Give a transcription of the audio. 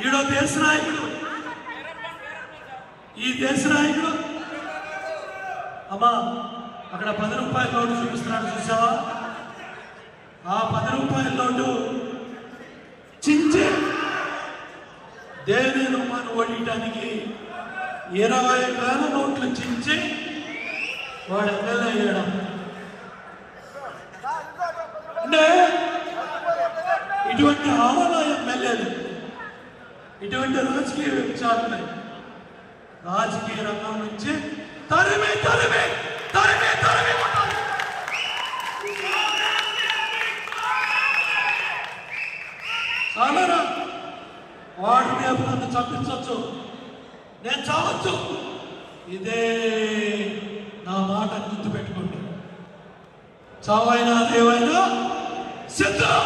ఈడో దేశ నాయకుడు, ఈ దేశ నాయకుడు. అమ్మా అక్కడ 10 రూపాయల నోటు చూపిస్తున్నాడు, చూసావా? ఆ 10 రూపాయల నోటు చించే దేని రూపాన్ని ఓడించడానికి 20,000 నోట్లు చించి వాడు ఎమ్మెల్యే అయ్యాడు. అంటే ఇటువంటి ఆవల ఎమ్మెల్యేలు, ఇటువంటి రాజకీయ విచారణ రాజకీయ రంగం నుంచి తరిమి తరిమి తరిమి తరిమి చాలరా. వాడిని నన్ను చంపించవచ్చు, నేను చావచ్చు. ఇదే నా మాట గుర్తుపెట్టుకోండి. చావైనా దేవైనా సిద్ధం.